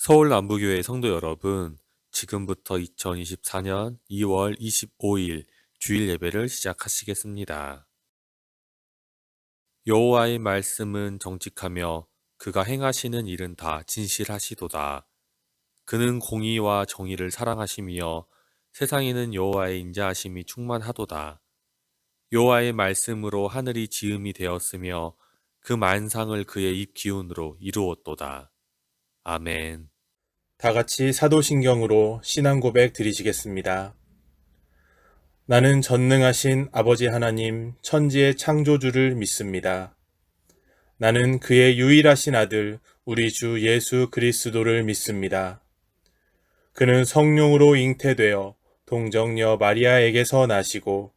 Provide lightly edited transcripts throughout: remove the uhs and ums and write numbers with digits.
서울 남부교회 성도 여러분, 지금부터 2024년 2월 25일 주일 예배를 시작하시겠습니다. 여호와의 말씀은 정직하며 그가 행하시는 일은 다 진실하시도다. 그는 공의와 정의를 사랑하시며 세상에는 여호와의 인자하심이 충만하도다. 여호와의 말씀으로 하늘이 지음이 되었으며 그 만상을 그의 입 기운으로 이루었도다. 아멘. 다 같이 사도신경으로 신앙 고백 드리시겠습니다. 나는 전능하신 아버지 하나님 천지의 창조주를 믿습니다. 나는 그의 유일하신 아들 우리 주 예수 그리스도를 믿습니다. 그는 성령으로 잉태되어 동정녀 마리아에게서 나시고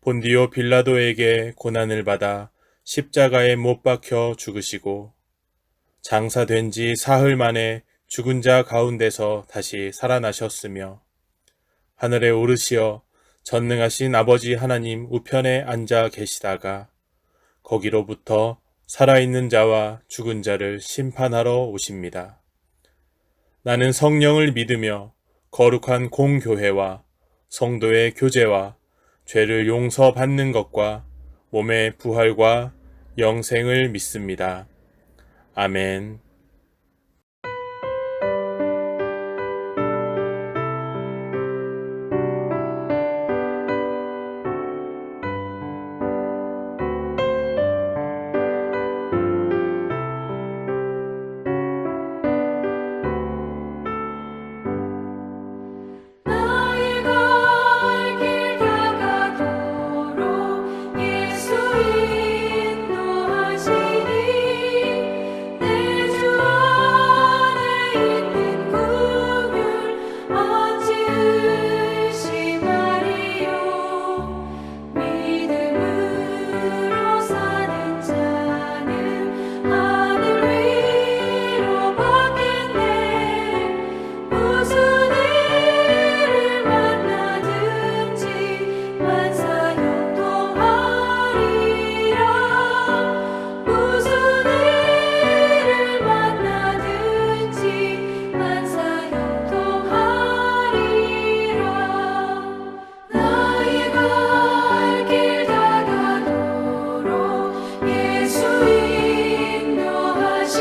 본디오 빌라도에게 고난을 받아 십자가에 못 박혀 죽으시고 장사된 지 사흘 만에 죽은 자 가운데서 다시 살아나셨으며 하늘에 오르시어 전능하신 아버지 하나님 우편에 앉아 계시다가 거기로부터 살아있는 자와 죽은 자를 심판하러 오십니다. 나는 성령을 믿으며 거룩한 공교회와 성도의 교제와 죄를 용서받는 것과 몸의 부활과 영생을 믿습니다. 아멘. 나의 갈 길 다가도록 예수 인도하시니 내 주 안에 있는 긍휼 어찌 의심하리요. 믿음으로 사는 자는 하늘 위로 받겠네. 무슨 일을 만나든지 만사형통하리라. 무슨 일을 만나든지 만사형통하리라. 나의 갈 길 다가도록 예수 인도하시니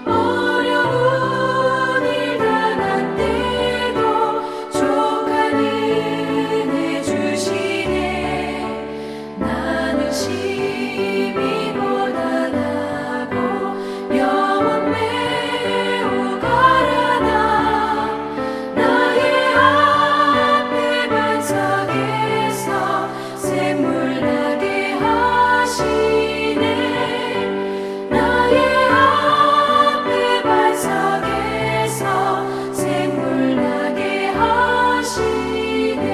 어려운 일 당한 때도 족한 은혜 주시네. 나는 시비보다 나고 영혼 매우 가라나. 나의 앞에 반석에서 샘물 나게 하시네. 나의 앞에 반석에서 샘물 나게 하시네.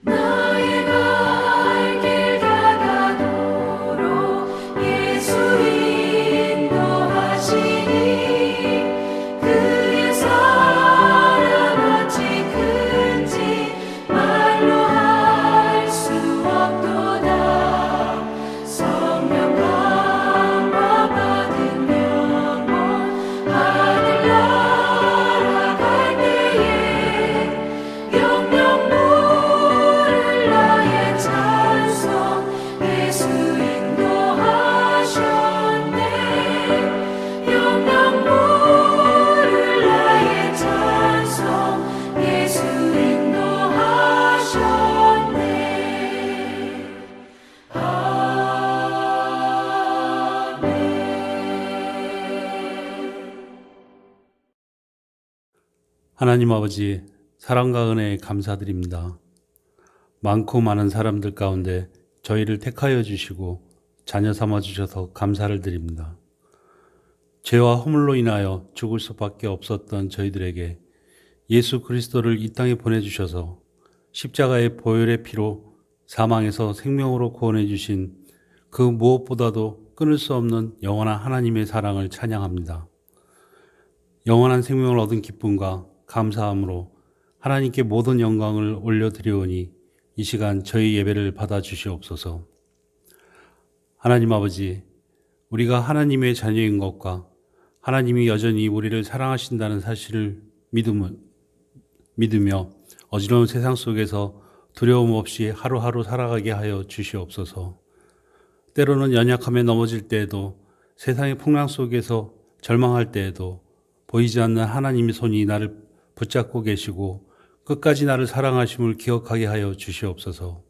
나의 갈 길 다가도록 예수 인도하시니 그의 사랑 어찌 큰지 말로 할 수 없도다. 성령 강화 받은 영혼 하늘나라 갈 때에 영영 물을 나의 찬송 예수 인도하셨네. 영영 물을 나의 찬송 예수 인도하셨네. 아멘. 하나님 아버지, 사랑과 은혜에 감사드립니다. 많고 많은 사람들 가운데 저희를 택하여 주시고 자녀 삼아 주셔서 감사를 드립니다. 죄와 허물로 인하여 죽을 수밖에 없었던 저희들에게 예수 그리스도를 이 땅에 보내주셔서 십자가의 보혈의 피로 사망에서 생명으로 구원해 주신 그 무엇보다도 끊을 수 없는 영원한 하나님의 사랑을 찬양합니다. 영원한 생명을 얻은 기쁨과 감사함으로 하나님께 모든 영광을 올려드리오니 이 시간 저희 예배를 받아주시옵소서. 하나님 아버지, 우리가 하나님의 자녀인 것과 하나님이 여전히 우리를 사랑하신다는 사실을 믿으며 어지러운 세상 속에서 두려움 없이 하루하루 살아가게 하여 주시옵소서. 때로는 연약함에 넘어질 때에도, 세상의 풍랑 속에서 절망할 때에도 보이지 않는 하나님의 손이 나를 붙잡고 계시고 끝까지 나를 사랑하심을 기억하게 하여 주시옵소서.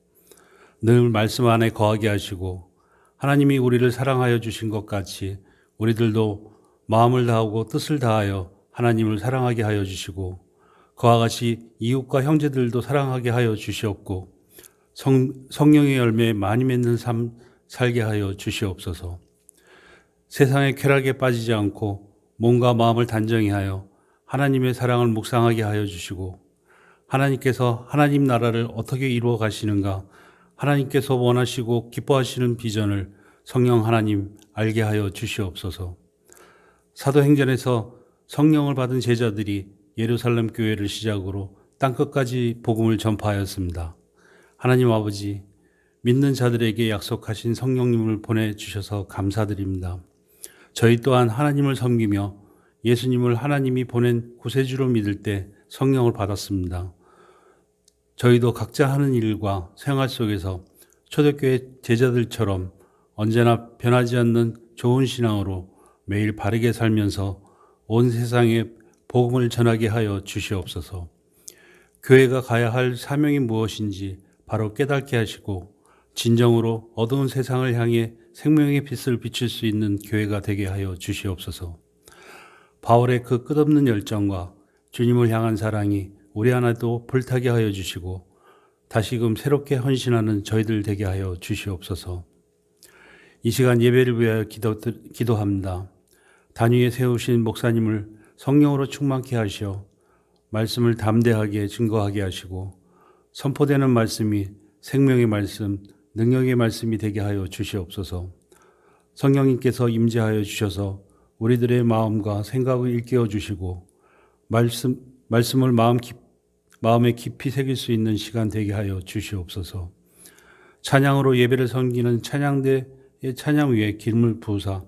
늘 말씀 안에 거하게 하시고 하나님이 우리를 사랑하여 주신 것 같이 우리들도 마음을 다하고 뜻을 다하여 하나님을 사랑하게 하여 주시고 그와 같이 이웃과 형제들도 사랑하게 하여 주시옵고 성령의 열매 많이 맺는 삶 살게 하여 주시옵소서. 세상의 쾌락에 빠지지 않고 몸과 마음을 단정히 하여 하나님의 사랑을 묵상하게 하여 주시고 하나님께서 하나님 나라를 어떻게 이루어 가시는가, 하나님께서 원하시고 기뻐하시는 비전을 성령 하나님 알게 하여 주시옵소서. 사도행전에서 성령을 받은 제자들이 예루살렘 교회를 시작으로 땅끝까지 복음을 전파하였습니다. 하나님 아버지, 믿는 자들에게 약속하신 성령님을 보내주셔서 감사드립니다. 저희 또한 하나님을 섬기며 예수님을 하나님이 보낸 구세주로 믿을 때 성령을 받았습니다. 저희도 각자 하는 일과 생활 속에서 초대교회 제자들처럼 언제나 변하지 않는 좋은 신앙으로 매일 바르게 살면서 온 세상에 복음을 전하게 하여 주시옵소서. 교회가 가야 할 사명이 무엇인지 바로 깨닫게 하시고 진정으로 어두운 세상을 향해 생명의 빛을 비칠 수 있는 교회가 되게 하여 주시옵소서. 바울의 그 끝없는 열정과 주님을 향한 사랑이 우리 안에도 불타게 하여 주시고 다시금 새롭게 헌신하는 저희들 되게 하여 주시옵소서. 이 시간 예배를 위하여 기도합니다. 단위에 세우신 목사님을 성령으로 충만케 하시어 말씀을 담대하게 증거하게 하시고 선포되는 말씀이 생명의 말씀, 능력의 말씀이 되게 하여 주시옵소서. 성령님께서 임재하여 주셔서 우리들의 마음과 생각을 일깨워 주시고 말씀을 마음에 깊이 새길 수 있는 시간 되게 하여 주시옵소서. 찬양으로 예배를 섬기는 찬양대의 찬양 위에 기름을 부으사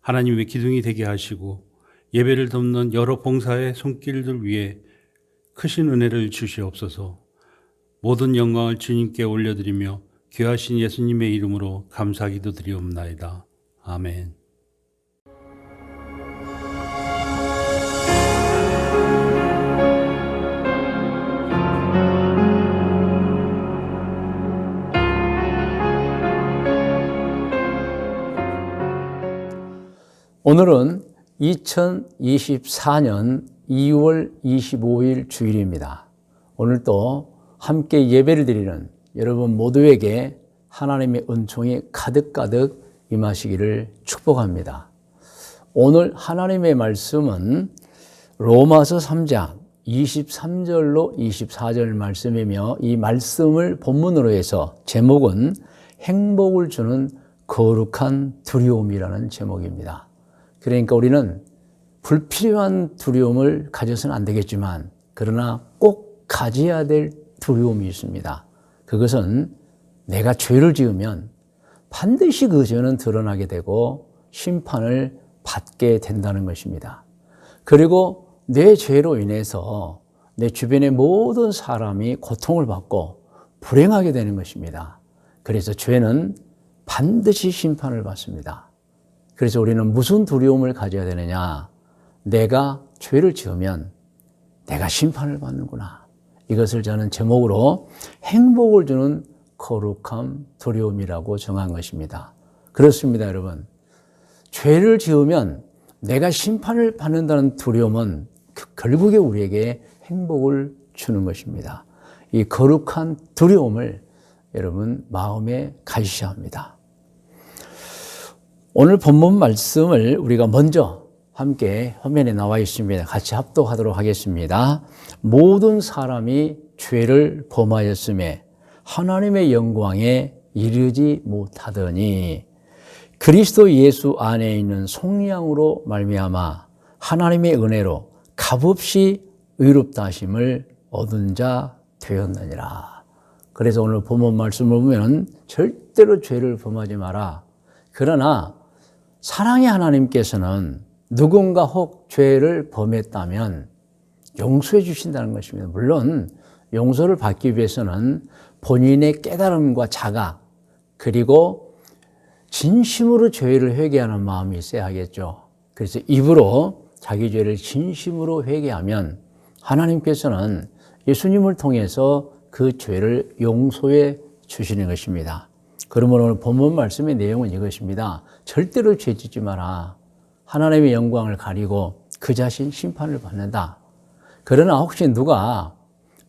하나님의 기둥이 되게 하시고 예배를 돕는 여러 봉사의 손길들 위에 크신 은혜를 주시옵소서. 모든 영광을 주님께 올려드리며 귀하신 예수님의 이름으로 감사기도 드리옵나이다. 아멘. 오늘은 2024년 2월 25일 주일입니다. 오늘도 함께 예배를 드리는 여러분 모두에게 하나님의 은총이 가득가득 임하시기를 축복합니다. 오늘 하나님의 말씀은 로마서 3장 23절로 24절 말씀이며 이 말씀을 본문으로 해서 제목은 행복을 주는 거룩한 두려움이라는 제목입니다. 그러니까 우리는 불필요한 두려움을 가져서는 안 되겠지만 그러나 꼭 가져야 될 두려움이 있습니다. 그것은 내가 죄를 지으면 반드시 그 죄는 드러나게 되고 심판을 받게 된다는 것입니다. 그리고 내 죄로 인해서 내 주변의 모든 사람이 고통을 받고 불행하게 되는 것입니다. 그래서 죄는 반드시 심판을 받습니다. 그래서 우리는 무슨 두려움을 가져야 되느냐? 내가 죄를 지으면 내가 심판을 받는구나. 이것을 저는 제목으로 행복을 주는 거룩함 두려움이라고 정한 것입니다. 그렇습니다, 여러분. 죄를 지으면 내가 심판을 받는다는 두려움은 결국에 우리에게 행복을 주는 것입니다. 이 거룩한 두려움을 여러분 마음에 가지셔야 합니다. 오늘 본문 말씀을 우리가 먼저 함께 화면에 나와 있습니다. 같이 합독하도록 하겠습니다. 모든 사람이 죄를 범하였음에 하나님의 영광에 이르지 못하더니 그리스도 예수 안에 있는 속량으로 말미암아 하나님의 은혜로 값없이 의롭다 하심을 얻은 자 되었느니라. 그래서 오늘 본문 말씀을 보면 절대로 죄를 범하지 마라. 그러나 사랑의 하나님께서는 누군가 혹 죄를 범했다면 용서해 주신다는 것입니다. 물론 용서를 받기 위해서는 본인의 깨달음과 자각 그리고 진심으로 죄를 회개하는 마음이 있어야 하겠죠. 그래서 입으로 자기 죄를 진심으로 회개하면 하나님께서는 예수님을 통해서 그 죄를 용서해 주시는 것입니다. 그러므로 오늘 본문 말씀의 내용은 이것입니다. 절대로 죄 짓지 마라. 하나님의 영광을 가리고 그 자신 심판을 받는다. 그러나 혹시 누가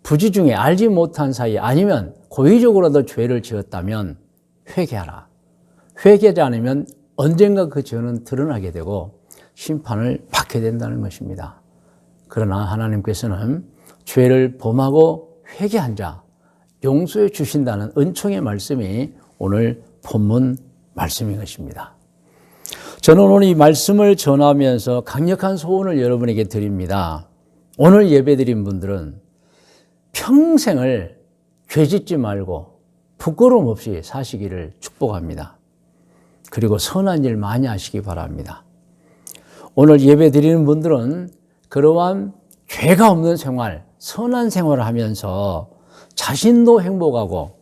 부지 중에 알지 못한 사이 아니면 고의적으로도 죄를 지었다면 회개하라. 회개하지 않으면 언젠가 그 죄는 드러나게 되고 심판을 받게 된다는 것입니다. 그러나 하나님께서는 죄를 범하고 회개한 자 용서해 주신다는 은총의 말씀이 오늘 본문 말씀인 것입니다. 저는 오늘 이 말씀을 전하면서 강력한 소원을 여러분에게 드립니다. 오늘 예배드린 분들은 평생을 죄짓지 말고 부끄러움 없이 사시기를 축복합니다. 그리고 선한 일 많이 하시기 바랍니다. 오늘 예배드리는 분들은 그러한 죄가 없는 생활, 선한 생활을 하면서 자신도 행복하고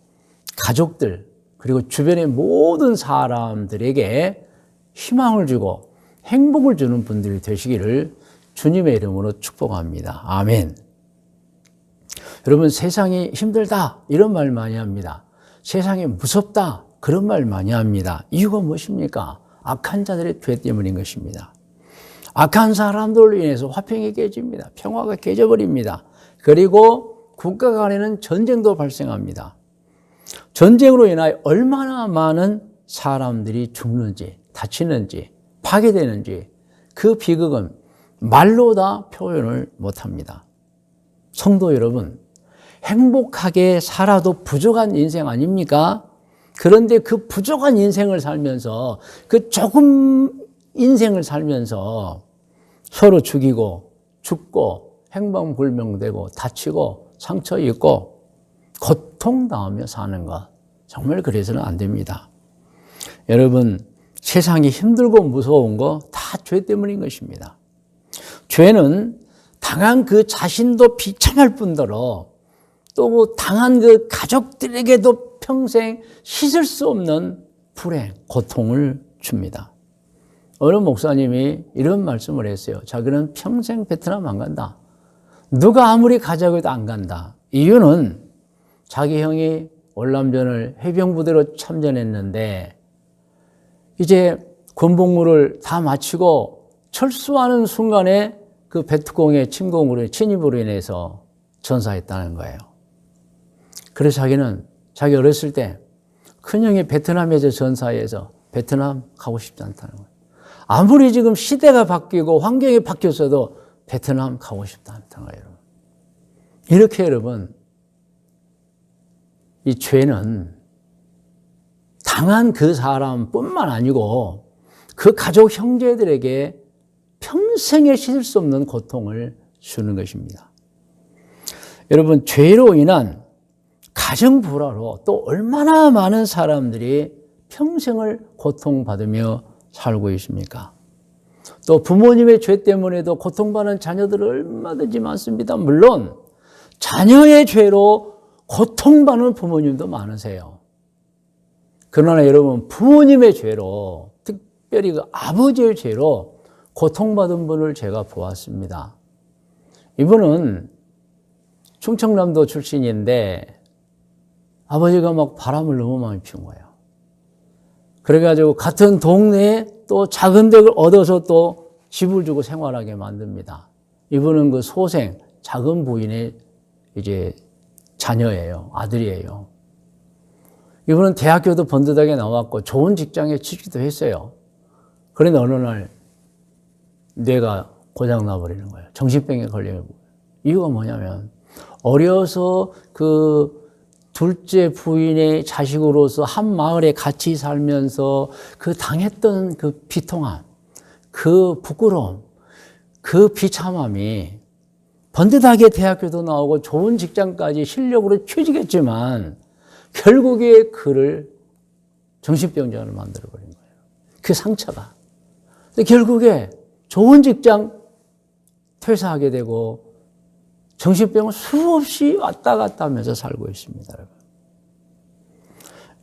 가족들 그리고 주변의 모든 사람들에게 희망을 주고 행복을 주는 분들이 되시기를 주님의 이름으로 축복합니다. 아멘. 여러분, 세상이 힘들다 이런 말 많이 합니다. 세상이 무섭다 그런 말 많이 합니다. 이유가 무엇입니까? 악한 자들의 죄 때문인 것입니다. 악한 사람들로 인해서 화평이 깨집니다. 평화가 깨져버립니다. 그리고 국가 간에는 전쟁도 발생합니다. 전쟁으로 인하여 얼마나 많은 사람들이 죽는지, 다치는지, 파괴되는지 그 비극은 말로 다 표현을 못합니다. 성도 여러분, 행복하게 살아도 부족한 인생 아닙니까? 그런데 그 부족한 인생을 살면서 그 조금 인생을 살면서 서로 죽이고 죽고 행방불명되고 다치고 상처 입고 고통당하며 사는 것 정말 그래서는 안 됩니다. 여러분, 세상이 힘들고 무서운 거 다 죄 때문인 것입니다. 죄는 당한 그 자신도 비참할 뿐더러 또 당한 그 가족들에게도 평생 씻을 수 없는 불행, 고통을 줍니다. 어느 목사님이 이런 말씀을 했어요. 자기는 평생 베트남 안 간다. 누가 아무리 가자고 해도 안 간다. 이유는 자기 형이 월남전을 해병부대로 참전했는데 이제 군복무를 다 마치고 철수하는 순간에 그 베트공의 침입으로 인해서 전사했다는 거예요. 그래서 자기는 자기 어렸을 때 큰형이 베트남에서 전사해서 베트남 가고 싶지 않다는 거예요. 아무리 지금 시대가 바뀌고 환경이 바뀌었어도 베트남 가고 싶지 않다는 거예요. 이렇게 여러분, 이 죄는 당한 그 사람뿐만 아니고 그 가족 형제들에게 평생에 씻을 수 없는 고통을 주는 것입니다. 여러분, 죄로 인한 가정 불화로 또 얼마나 많은 사람들이 평생을 고통받으며 살고 있습니까? 또 부모님의 죄 때문에도 고통받는 자녀들은 얼마든지 많습니다. 물론 자녀의 죄로 고통받는 부모님도 많으세요. 그러나 여러분, 부모님의 죄로, 특별히 그 아버지의 죄로 고통받은 분을 제가 보았습니다. 이분은 충청남도 출신인데 아버지가 막 바람을 너무 많이 피운 거예요. 그래가지고 같은 동네에 또 작은 댁을 얻어서 또 집을 주고 생활하게 만듭니다. 이분은 그 소생, 작은 부인의 이제 자녀예요. 아들이에요. 이분은 대학교도 번듯하게 나왔고 좋은 직장에 취직도 했어요. 그런데 어느 날 뇌가 고장나버리는 거예요. 정신병에 걸리는 거예요. 이유가 뭐냐면 어려서 그 둘째 부인의 자식으로서 한 마을에 같이 살면서 그 당했던 그 비통함, 그 부끄러움, 그 비참함이 번듯하게 대학교도 나오고 좋은 직장까지 실력으로 취직했지만 결국에 그를 정신병자로 만들어버린 거예요. 그 상처가. 근데 결국에 좋은 직장 퇴사하게 되고 정신병을 수없이 왔다 갔다 하면서 살고 있습니다.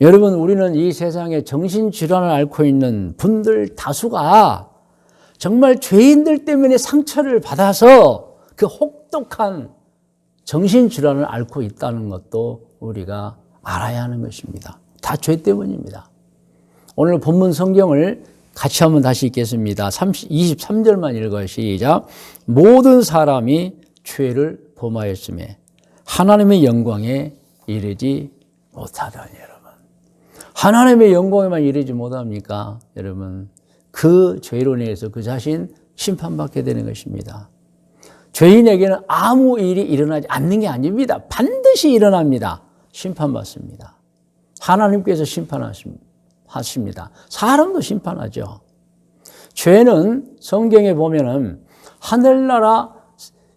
여러분, 우리는 이 세상에 정신질환을 앓고 있는 분들 다수가 정말 죄인들 때문에 상처를 받아서 그 혹독한 정신질환을 앓고 있다는 것도 우리가 알아야 하는 것입니다. 다 죄 때문입니다. 오늘 본문 성경을 같이 한번 다시 읽겠습니다. 23절만 읽어요. 시작. 모든 사람이 죄를 범하였음에 하나님의 영광에 이르지 못하다니. 여러분, 하나님의 영광에만 이르지 못합니까? 여러분, 그 죄로 인해서 그 자신 심판받게 되는 것입니다. 죄인에게는 아무 일이 일어나지 않는 게 아닙니다. 반드시 일어납니다. 심판받습니다. 하나님께서 심판하십니다. 사람도 심판하죠. 죄는 성경에 보면은 하늘나라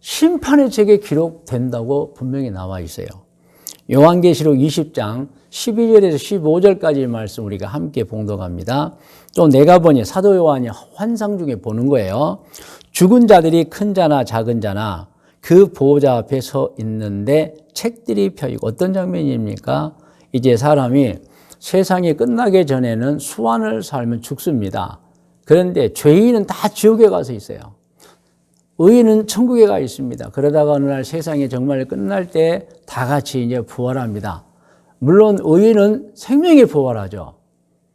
심판의 책에 기록된다고 분명히 나와 있어요. 요한계시록 20장 12절에서 15절까지 말씀 우리가 함께 봉독합니다. 또 내가 보니 사도 요한이 환상 중에 보는 거예요. 죽은 자들이 큰 자나 작은 자나 그 보호자 앞에 서 있는데 책들이 펴있고, 어떤 장면입니까? 이제 사람이 세상이 끝나기 전에는 수완을 살면 죽습니다. 그런데 죄인은 다 지옥에 가서 있어요. 의인은 천국에 가 있습니다. 그러다가 어느 날 세상이 정말 끝날 때 다 같이 이제 부활합니다. 물론 의인은 생명에 부활하죠.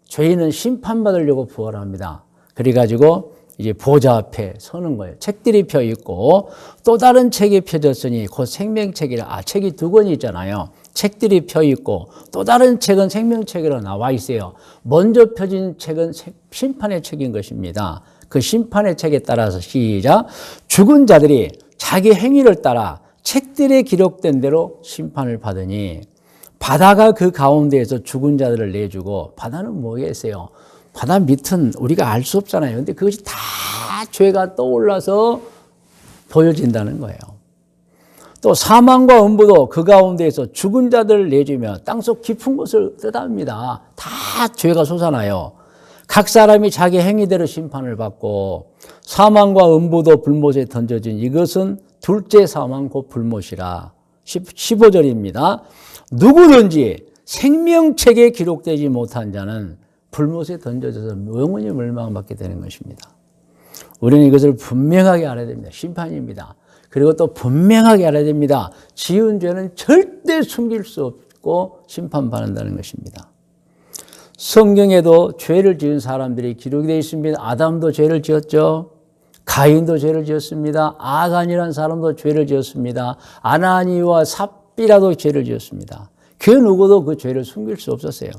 죄인은 심판받으려고 부활합니다. 그래가지고 이제 보좌 앞에 서는 거예요. 책들이 펴 있고 또 다른 책이 펴졌으니 곧 생명책이라. 책이 두 권이 있잖아요. 책들이 펴 있고 또 다른 책은 생명책이라 나와 있어요. 먼저 펴진 책은 심판의 책인 것입니다. 그 심판의 책에 따라서 시작. 죽은 자들이 자기 행위를 따라 책들에 기록된 대로 심판을 받으니 바다가 그 가운데에서 죽은 자들을 내주고, 바다는 뭐겠어요? 바다 밑은 우리가 알 수 없잖아요. 근데 그것이 다 죄가 떠올라서 보여진다는 거예요. 또 사망과 음부도 그 가운데에서 죽은 자들을 내주며 땅속 깊은 곳을 떠납니다. 다 죄가 솟아나요. 각 사람이 자기 행위대로 심판을 받고 사망과 음부도 불못에 던져진 이것은 둘째 사망 곧 불못이라. 15절입니다. 누구든지 생명책에 기록되지 못한 자는 불못에 던져져서 영원히 멸망받게 되는 것입니다. 우리는 이것을 분명하게 알아야 됩니다. 심판입니다. 그리고 또 분명하게 알아야 됩니다. 지은 죄는 절대 숨길 수 없고 심판받는다는 것입니다. 성경에도 죄를 지은 사람들이 기록이 되어 있습니다. 아담도 죄를 지었죠. 가인도 죄를 지었습니다. 아간이라는 사람도 죄를 지었습니다. 아나니와 삽비라도 죄를 지었습니다. 그 누구도 그 죄를 숨길 수 없었어요.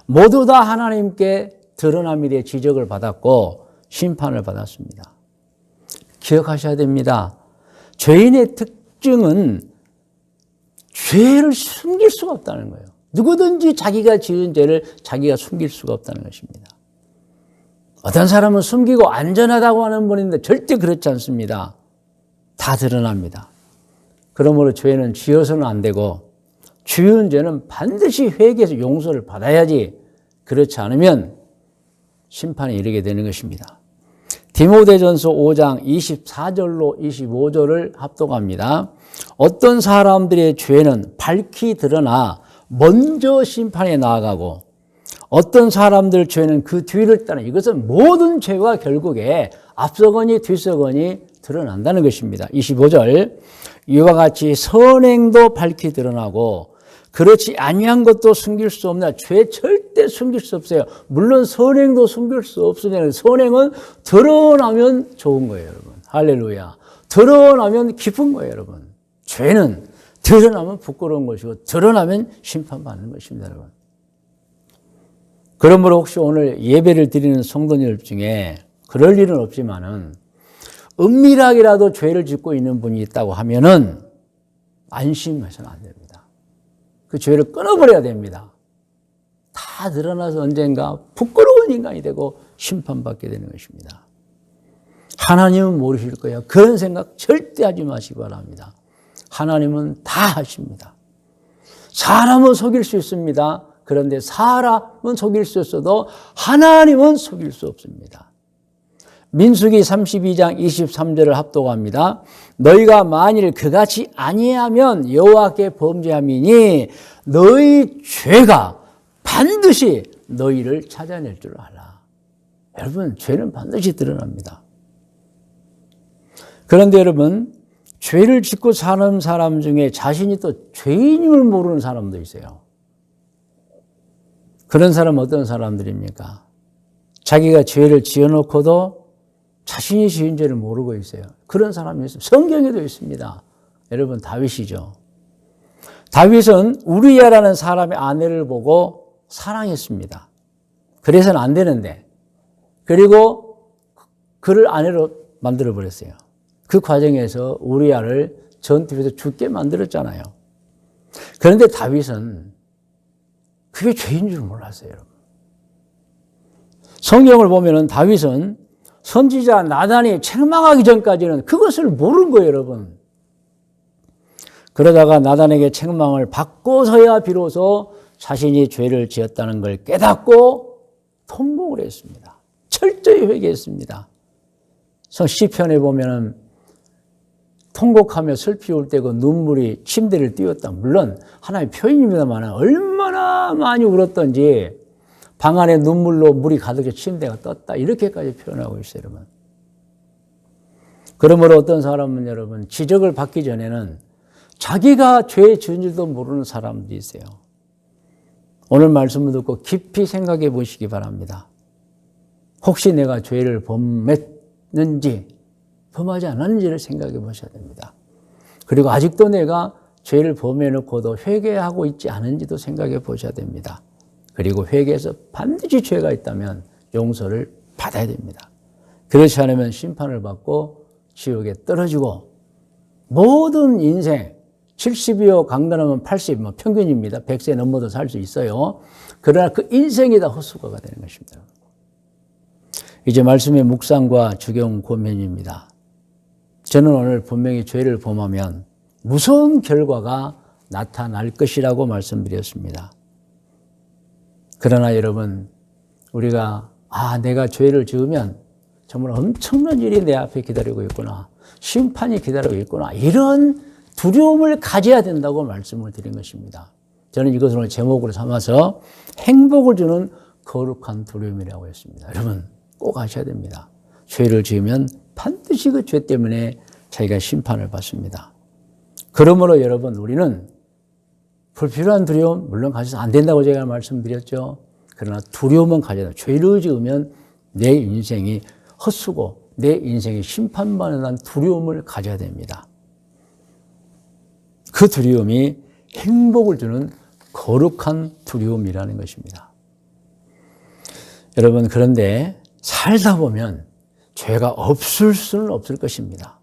모두 다 하나님께 드러남에 대해 지적을 받았고 심판을 받았습니다. 기억하셔야 됩니다. 죄인의 특징은 죄를 숨길 수가 없다는 거예요. 누구든지 자기가 지은 죄를 자기가 숨길 수가 없다는 것입니다. 어떤 사람은 숨기고 안전하다고 하는 분인데 절대 그렇지 않습니다. 다 드러납니다. 그러므로 죄는 지어서는 안 되고 지은 죄는 반드시 회개해서 용서를 받아야지, 그렇지 않으면 심판에 이르게 되는 것입니다. 디모데전서 5장 24절로 25절을 합독합니다. 어떤 사람들의 죄는 밝히 드러나 먼저 심판에 나아가고 어떤 사람들 죄는 그 뒤를 따라. 이것은 모든 죄가 결국에 앞서거니 뒤서거니 드러난다는 것입니다. 25절. 이와 같이 선행도 밝히 드러나고 그렇지 아니한 것도 숨길 수 없나. 죄 절대 숨길 수 없어요. 물론 선행도 숨길 수 없으면, 선행은 드러나면 좋은 거예요, 여러분. 할렐루야. 드러나면 기쁜 거예요, 여러분. 죄는 드러나면 부끄러운 것이고 드러나면 심판받는 것입니다, 여러분. 그러므로 혹시 오늘 예배를 드리는 성도님들 중에 그럴 일은 없지만은 은밀하게라도 죄를 짓고 있는 분이 있다고 하면은 안심해서는 안 됩니다. 그 죄를 끊어버려야 됩니다. 다 드러나서 언젠가 부끄러운 인간이 되고 심판받게 되는 것입니다. 하나님은 모르실 거예요. 그런 생각 절대 하지 마시기 바랍니다. 하나님은 다 하십니다. 사람은 속일 수 있습니다. 그런데 사람은 속일 수 있어도 하나님은 속일 수 없습니다. 민수기 32장 23절을 합독합니다. 너희가 만일 그같이 아니하면 여호와께 범죄함이니 너희 죄가 반드시 너희를 찾아낼 줄 알아. 여러분, 죄는 반드시 드러납니다. 그런데 여러분, 죄를 짓고 사는 사람 중에 자신이 또 죄인임을 모르는 사람도 있어요. 그런 사람은 어떤 사람들입니까? 자기가 죄를 지어놓고도 자신이 지은 죄를 모르고 있어요. 그런 사람이 있어요. 성경에도 있습니다. 여러분, 다윗이죠. 다윗은 우리야라는 사람의 아내를 보고 사랑했습니다. 그래서는 안 되는데, 그리고 그를 아내로 만들어버렸어요. 그 과정에서 우리야를 전투에서 죽게 만들었잖아요. 그런데 다윗은 그게 죄인 줄 몰랐어요, 여러분. 성경을 보면은 다윗은 선지자 나단이 책망하기 전까지는 그것을 모르는 거예요, 여러분. 그러다가 나단에게 책망을 받고서야 비로소 자신이 죄를 지었다는 걸 깨닫고 통곡을 했습니다. 철저히 회개했습니다. 시편에 보면은 통곡하며 슬피 울 때 그 눈물이 침대를 띄웠다. 물론 하나의 표현입니다만 얼마나 많이 울었던지 방 안에 눈물로 물이 가득해 침대가 떴다. 이렇게까지 표현하고 있어요, 여러분. 그러므로 어떤 사람은 여러분 지적을 받기 전에는 자기가 죄 지은 줄도 모르는 사람들이 있어요. 오늘 말씀을 듣고 깊이 생각해 보시기 바랍니다. 혹시 내가 죄를 범했는지 범하지 않았는지를 생각해 보셔야 됩니다. 그리고 아직도 내가 죄를 범해놓고도 회개하고 있지 않은지도 생각해 보셔야 됩니다. 그리고 회개해서 반드시 죄가 있다면 용서를 받아야 됩니다. 그렇지 않으면 심판을 받고 지옥에 떨어지고 모든 인생 70이요 강단하면 80, 평균입니다. 100세 넘어도 살 수 있어요. 그러나 그 인생이 다 헛수고가 되는 것입니다. 이제 말씀의 묵상과 적용 고면입니다. 저는 오늘 분명히 죄를 범하면 무서운 결과가 나타날 것이라고 말씀드렸습니다. 그러나 여러분, 우리가 내가 죄를 지으면 정말 엄청난 일이 내 앞에 기다리고 있구나. 심판이 기다리고 있구나. 이런 두려움을 가져야 된다고 말씀을 드린 것입니다. 저는 이것을 오늘 제목으로 삼아서 행복을 주는 거룩한 두려움이라고 했습니다. 여러분, 꼭 아셔야 됩니다. 죄를 지으면 반드시 그 죄 때문에 자기가 심판을 받습니다. 그러므로 여러분, 우리는 불필요한 두려움 물론 가져서 안 된다고 제가 말씀드렸죠. 그러나 두려움은 가져야 돼요. 죄를 지으면 내 인생이 헛수고 내 인생이 심판받는 한 두려움을 가져야 됩니다. 그 두려움이 행복을 주는 거룩한 두려움이라는 것입니다. 여러분, 그런데 살다 보면 죄가 없을 수는 없을 것입니다.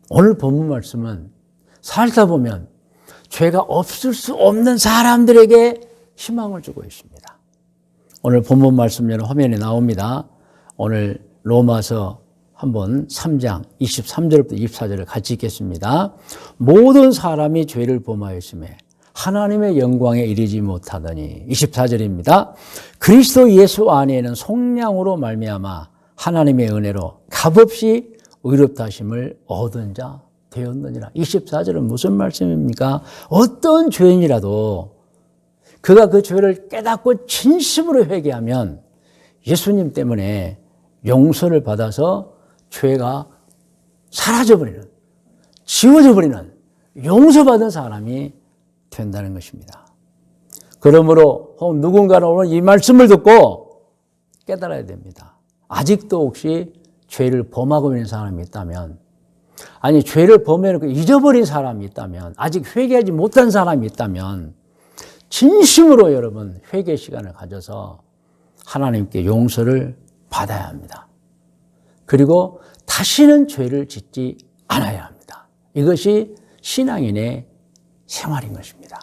오늘 본문 말씀은 살다 보면 죄가 없을 수 없는 사람들에게 희망을 주고 있습니다. 오늘 본문 말씀은 화면에 나옵니다. 오늘 로마서 한번 3장 23절부터 24절을 같이 읽겠습니다. 모든 사람이 죄를 범하였음에 하나님의 영광에 이르지 못하더니 24절입니다. 그리스도 예수 안에는 속량으로 말미암아 하나님의 은혜로 값없이 의롭다 하심을 얻은 자 되었느니라. 24절은 무슨 말씀입니까? 어떤 죄인이라도 그가 그 죄를 깨닫고 진심으로 회개하면 예수님 때문에 용서를 받아서 죄가 사라져버리는, 지워져버리는 용서받은 사람이 된다는 것입니다. 그러므로 누군가는 오늘 이 말씀을 듣고 깨달아야 됩니다. 아직도 혹시 죄를 범하고 있는 사람이 있다면, 아니 죄를 범해놓고 잊어버린 사람이 있다면, 아직 회개하지 못한 사람이 있다면 진심으로 여러분 회개 시간을 가져서 하나님께 용서를 받아야 합니다. 그리고 다시는 죄를 짓지 않아야 합니다. 이것이 신앙인의 생활인 것입니다.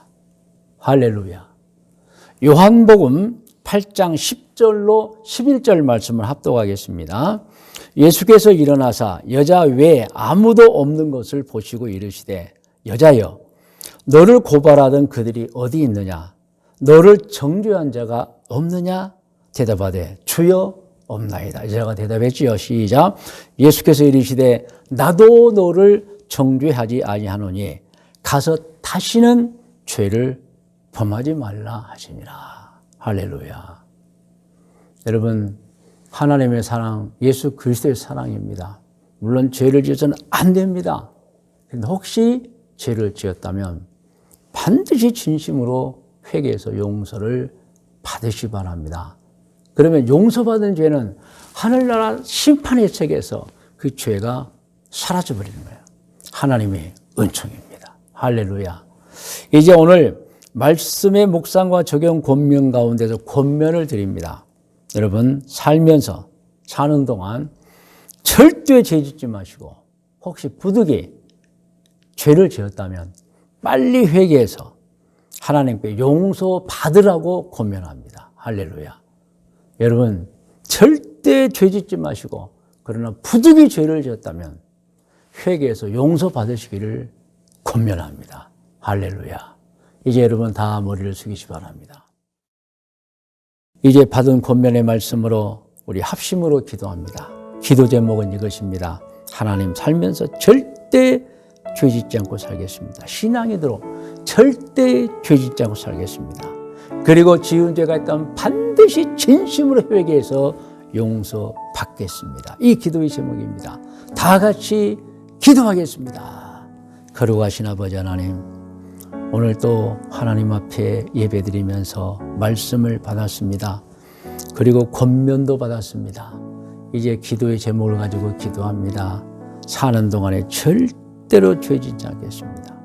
할렐루야. 요한복음 8장 10절로 11절 말씀을 합독하겠습니다. 예수께서 일어나사 여자 외에 아무도 없는 것을 보시고 이르시되 여자여 너를 고발하던 그들이 어디 있느냐? 너를 정죄한 자가 없느냐? 대답하되 주여 없나이다. 여자가 대답했지요. 시작. 예수께서 이르시되 나도 너를 정죄하지 아니하노니 가서 다시는 죄를 범하지 말라 하시니라. 할렐루야. 여러분, 하나님의 사랑, 예수 그리스도의 사랑입니다. 물론 죄를 지어서는 안 됩니다. 그런데 혹시 죄를 지었다면 반드시 진심으로 회개해서 용서를 받으시기 바랍니다. 그러면 용서받은 죄는 하늘나라 심판의 세계에서 그 죄가 사라져버리는 거예요. 하나님의 은총입니다. 할렐루야. 이제 오늘 말씀의 묵상과 적용 권면 가운데서 권면을 드립니다. 여러분, 살면서 사는 동안 절대 죄 짓지 마시고 혹시 부득이 죄를 지었다면 빨리 회개해서 하나님께 용서받으라고 권면합니다. 할렐루야. 여러분, 절대 죄 짓지 마시고 그러나 부득이 죄를 지었다면 회개해서 용서받으시기를 권면합니다. 할렐루야. 이제 여러분 다 머리를 숙이시 바랍니다. 이제 받은 권면의 말씀으로 우리 합심으로 기도합니다. 기도 제목은 이것입니다. 하나님, 살면서 절대 죄 짓지 않고 살겠습니다. 신앙이도록 절대 죄 짓지 않고 살겠습니다. 그리고 지은 죄가 있다면 반드시 진심으로 회개해서 용서받겠습니다. 이 기도의 제목입니다. 다 같이 기도하겠습니다. 거룩하신 아버지 하나님, 오늘 또 하나님 앞에 예배드리면서 말씀을 받았습니다. 그리고 권면도 받았습니다. 이제 기도의 제목을 가지고 기도합니다. 사는 동안에 절대로 죄 짓지 않겠습니다.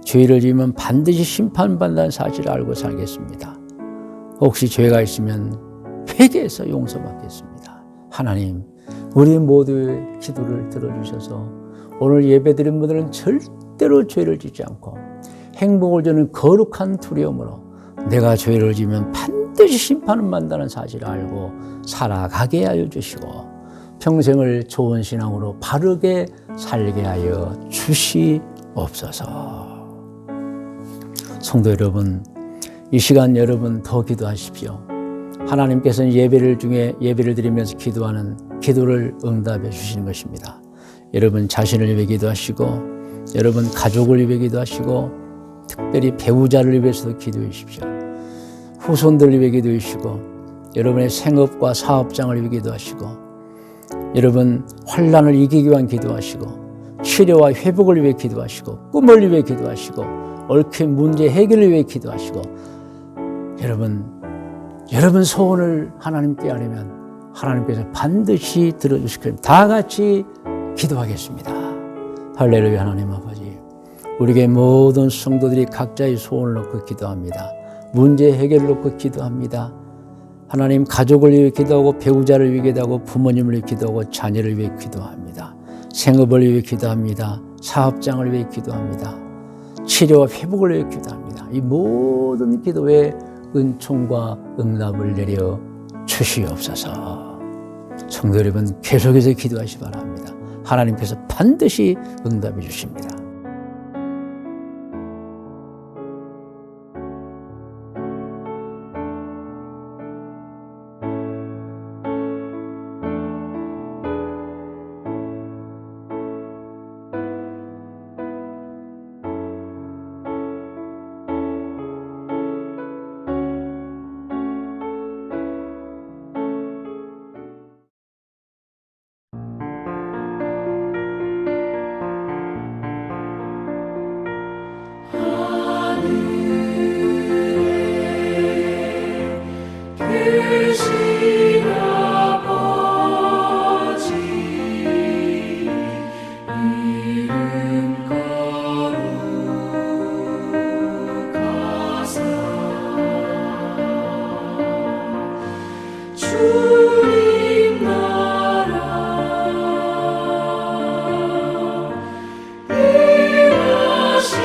죄를 지으면 반드시 심판받는다는 사실을 알고 살겠습니다. 혹시 죄가 있으면 회개해서 용서받겠습니다. 하나님, 우리 모두의 기도를 들어주셔서 오늘 예배드린 분들은 절대로 죄를 짓지 않고 행복을 주는 거룩한 두려움으로 내가 죄를 지으면 반드시 심판을 받는다는 사실을 알고 살아가게 하여 주시고 평생을 좋은 신앙으로 바르게 살게 하여 주시옵소서. 성도 여러분, 이 시간 여러분 더 기도하십시오. 하나님께서는 예배를 드리면서 기도하는 기도를 응답해 주시는 것입니다. 여러분 자신을 위해 기도하시고 여러분 가족을 위해 기도하시고 특별히 배우자를 위해서도 기도해 주십시오. 후손들을 위해 기도해 주시고 여러분의 생업과 사업장을 위해 기도하시고 여러분 환난을 이기기 위한 기도하시고 치료와 회복을 위해 기도하시고 꿈을 위해 기도하시고 얽힌 문제 해결을 위해 기도하시고 여러분 소원을 하나님께 아뢰면 하나님께서 반드시 들어주실 겁니다. 다 같이 기도하겠습니다. 할렐루야. 하나님 아버지, 우리에게 모든 성도들이 각자의 소원을 놓고 기도합니다. 문제 해결을 놓고 기도합니다. 하나님, 가족을 위해 기도하고 배우자를 위해 기도하고 부모님을 위해 기도하고 자녀를 위해 기도합니다. 생업을 위해 기도합니다. 사업장을 위해 기도합니다. 치료와 회복을 위해 기도합니다. 이 모든 기도에 은총과 응답을 내려 주시옵소서. 성도 여러분, 계속해서 기도하시기 바랍니다. 하나님께서 반드시 응답해 주십니다. 계신 아버지 이름 거룩하사 주님 나라 임하시고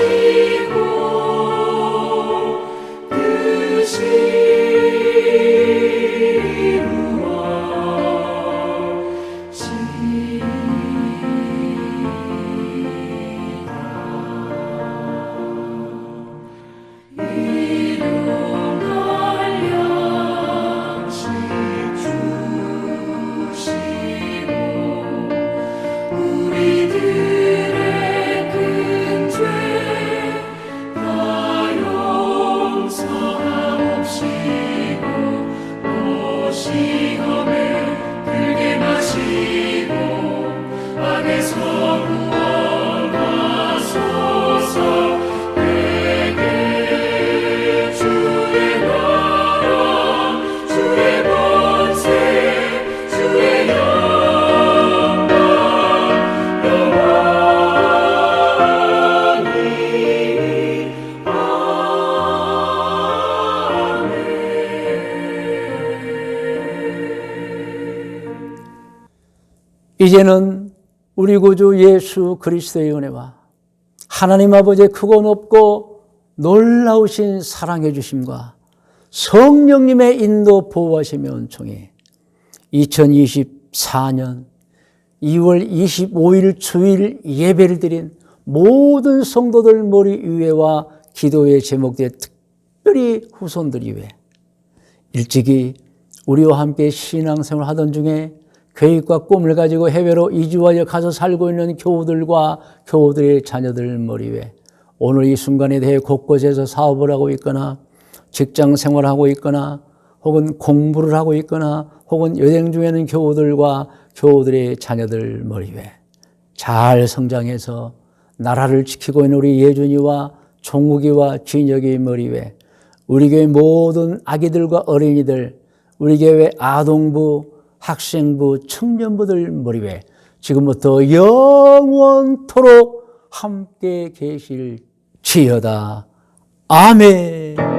시험에 들게 마시고 안에서 구원하소서. 내게 주의 나라 주의 권세 주의 영광 이제는 우리 구주 예수 그리스도의 은혜와 하나님 아버지의 크고 높고 놀라우신 사랑해 주심과 성령님의 인도 보호하시며 은총이 2024년 2월 25일 주일 예배를 드린 모든 성도들 머리 위에와 기도의 제목들의 특별히 후손들 위에 일찍이 우리와 함께 신앙생활을 하던 중에 계획과 꿈을 가지고 해외로 이주하여 가서 살고 있는 교우들과 교우들의 자녀들 머리 위에 오늘 이 순간에 대해 곳곳에서 사업을 하고 있거나 직장 생활을 하고 있거나 혹은 공부를 하고 있거나 혹은 여행 중에는 교우들과 교우들의 자녀들 머리 위에 잘 성장해서 나라를 지키고 있는 우리 예준이와 종욱이와 진혁이 머리 위에 우리 교회 모든 아기들과 어린이들, 우리 교회 아동부, 학생부, 청년부들 머리 위에 지금부터 영원토록 함께 계실지어다. 아멘.